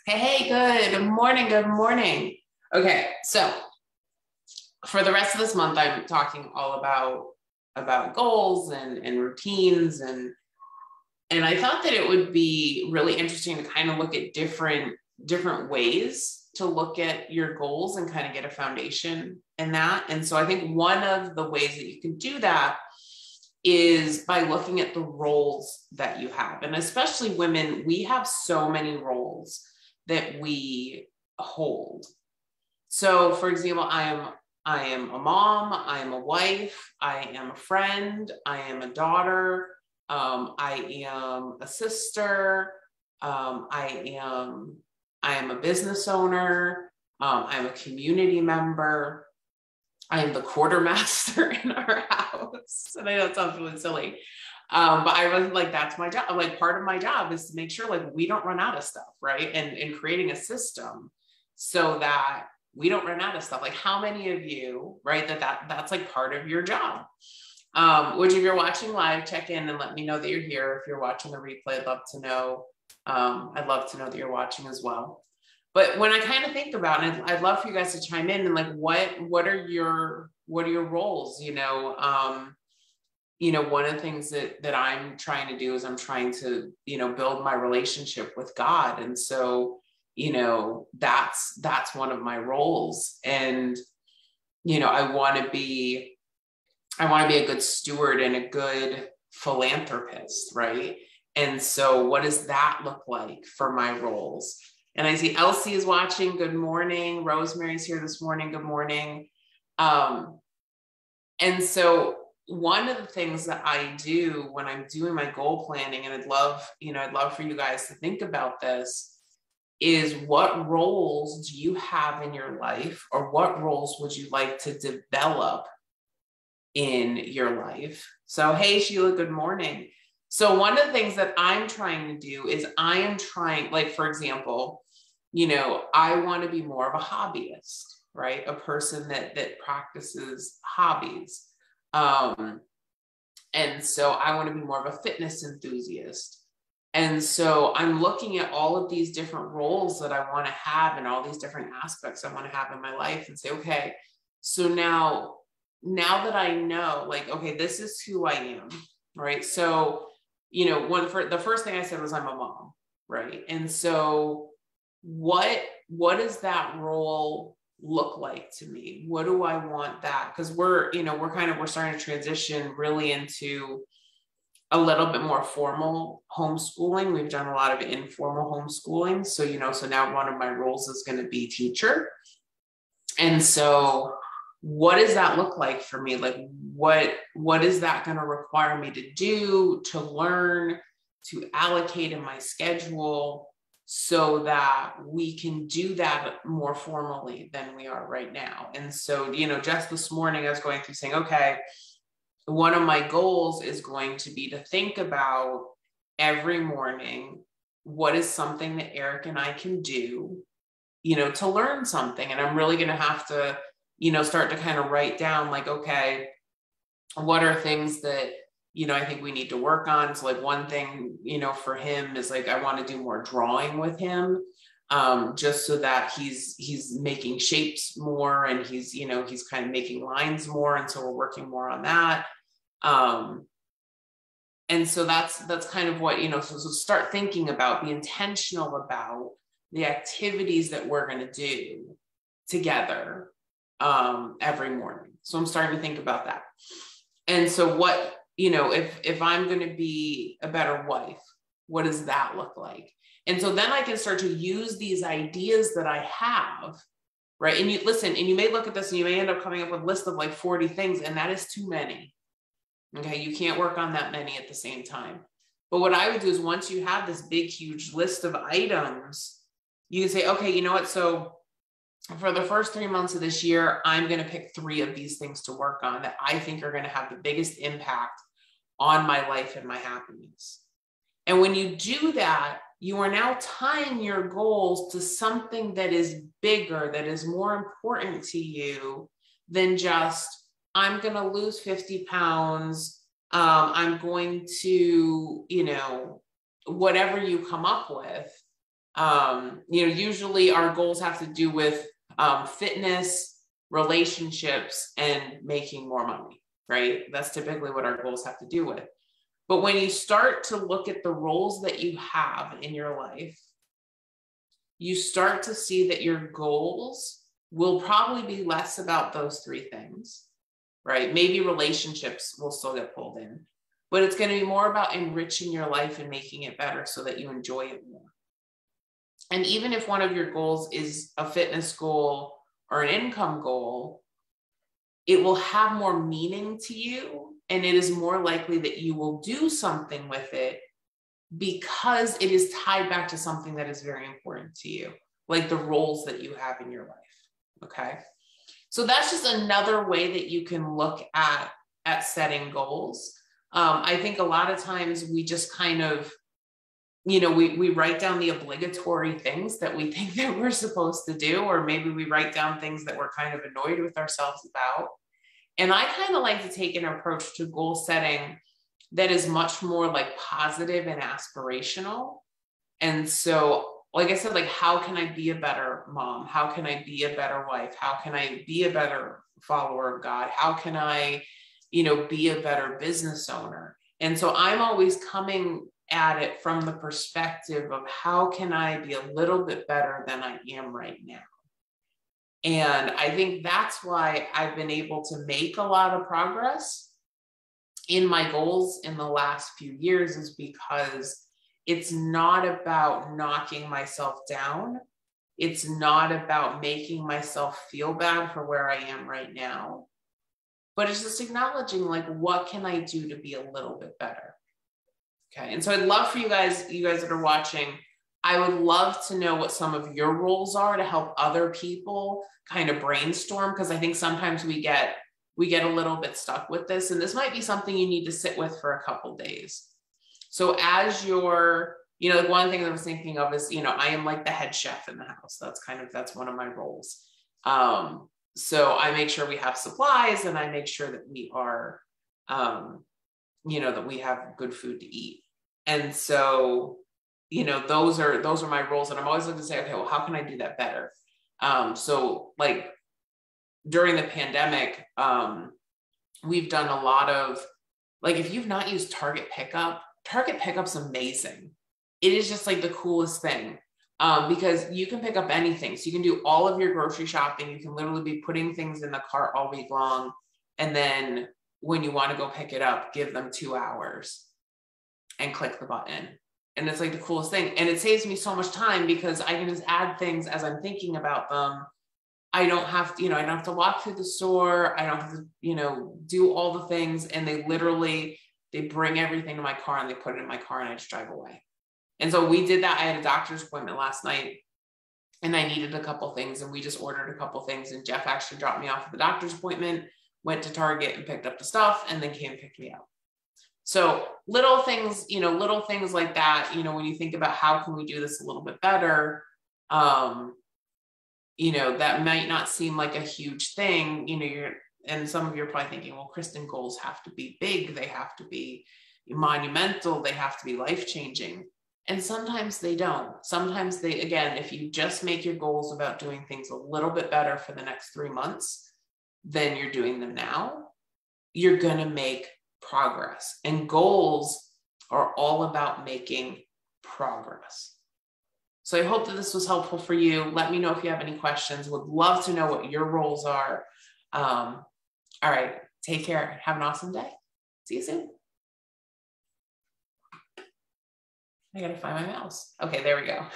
Hey, good morning. Good morning. Okay, so for the rest of this month, I'm talking all about goals and routines and I thought that it would be really interesting to kind of look at different ways to look at your goals and kind of get a foundation in that. And so I think one of the ways that you can do that is by looking at the roles that you have. And especially women, we have so many roles that we hold. So for example, I am a mom, I am a wife, I am a friend, I am a daughter, I am a sister, I am a business owner, I'm a community member, I am the quartermaster in our house. And I know it sounds really silly. But I really like, that's my job. Like part of my job is to make sure like we don't run out of stuff, right? And creating a system so that we don't run out of stuff. Like how many of you, right, that's like part of your job. Which if you're watching live, check in and let me know that you're here. If you're watching the replay, I'd love to know. I'd love to know that you're watching as well. But when I kind of think about it, I'd love for you guys to chime in and like, what are your roles? One of the things that I'm trying to do is I'm trying to, build my relationship with God. And so, that's one of my roles. And, I want to be a good steward and a good philanthropist, right? And so what does that look like for my roles? And I see Elsie is watching. Good morning. Rosemary's here this morning. Good morning. And so one of the things that I do when I'm doing my goal planning, and I'd love for you guys to think about this, is what roles do you have in your life, or what roles would you like to develop in your life? So, hey, Sheila, good morning. So one of the things that I'm trying to do is I am trying, like, for example, I want to be more of a hobbyist, right? A person that practices hobbies. And so I want to be more of a fitness enthusiast. And so I'm looking at all of these different roles that I want to have and all these different aspects I want to have in my life and say, okay, so now that I know, like, okay, this is who I am, right? So, the first thing I said was I'm a mom, right? And so what does that role look like to me? What do I want that? Because we're starting to transition really into a little bit more formal homeschooling. We've done a lot of informal homeschooling. So, so now one of my roles is going to be teacher. And so what does that look like for me? Like, what is that going to require me to do, to learn, to allocate in my schedule so that we can do that more formally than we are right now? And so, just this morning I was going through saying, okay, one of my goals is going to be to think about every morning, what is something that Eric and I can do, to learn something. And I'm really going to have to, start to kind of write down like, okay, what are things that, I think we need to work on. So like one thing, for him is like, I want to do more drawing with him, just so that he's making shapes more and he's kind of making lines more. And so we're working more on that. And so that's kind of what, so start thinking about, be intentional about the activities that we're going to do together, every morning. So I'm starting to think about that. And so what, if I'm going to be a better wife, what does that look like? And so then I can start to use these ideas that I have, right? And you listen, and you may look at this and you may end up coming up with a list of like 40 things, and that is too many. Okay. You can't work on that many at the same time. But what I would do is once you have this big, huge list of items, you can say, okay, you know what? So for the first 3 months of this year, I'm going to pick 3 of these things to work on that I think are going to have the biggest impact on my life and my happiness. And when you do that, you are now tying your goals to something that is bigger, that is more important to you than just, I'm going to lose 50 pounds. I'm going to, you know, whatever you come up with, you know, usually our goals have to do with fitness, relationships, and making more money, right? That's typically what our goals have to do with. But when you start to look at the roles that you have in your life, you start to see that your goals will probably be less about those three things, right? Maybe relationships will still get pulled in, but it's going to be more about enriching your life and making it better so that you enjoy it more. And even if one of your goals is a fitness goal or an income goal, it will have more meaning to you, and it is more likely that you will do something with it because it is tied back to something that is very important to you, like the roles that you have in your life. Okay. So that's just another way that you can look at setting goals. I think a lot of times we just kind of, you know, we write down the obligatory things that we think that we're supposed to do, or maybe we write down things that we're kind of annoyed with ourselves about. And I kind of like to take an approach to goal setting that is much more like positive and aspirational. And so, like I said, like, how can I be a better mom? How can I be a better wife? How can I be a better follower of God? How can I, you know, be a better business owner? And so I'm always coming at it from the perspective of how can I be a little bit better than I am right now? And I think that's why I've been able to make a lot of progress in my goals in the last few years, is because it's not about knocking myself down. It's not about making myself feel bad for where I am right now, but it's just acknowledging, like, what can I do to be a little bit better? Okay. And so I'd love for you guys that are watching, I would love to know what some of your roles are to help other people kind of brainstorm, because I think sometimes we get a little bit stuck with this, and this might be something you need to sit with for a couple days. So as you're, you know, one thing that I was thinking of is, you know, I am like the head chef in the house. That's one of my roles. So I make sure we have supplies, and I make sure that we are, you know, that we have good food to eat. And so, you know, those are my roles. And I'm always looking to say, okay, well, how can I do that better? So like during the pandemic, we've done a lot of, like, if you've not used Target Pickup's amazing. It is just like the coolest thing, because you can pick up anything. So you can do all of your grocery shopping. You can literally be putting things in the cart all week long. And then when you want to go pick it up, give them 2 hours and click the button. And it's like the coolest thing. And it saves me so much time because I can just add things as I'm thinking about them. I don't have to, I don't have to walk through the store. I don't have to, do all the things. And they bring everything to my car and they put it in my car and I just drive away. And so we did that. I had a doctor's appointment last night and I needed a couple things, and we just ordered a couple things, and Jeff actually dropped me off at the doctor's appointment, went to Target and picked up the stuff, and then came and picked me up. So little things like that, when you think about how can we do this a little bit better, that might not seem like a huge thing, and some of you are probably thinking, well, Kristen, goals have to be big. They have to be monumental. They have to be life-changing. And sometimes they don't. Sometimes again, if you just make your goals about doing things a little bit better for the next 3 months than you're doing them now, you're going to make progress. And goals are all about making progress. So I hope that this was helpful for you. Let me know if you have any questions. Would love to know what your roles are. All right. Take care. Have an awesome day. See you soon. I gotta find my mouse. Okay, there we go.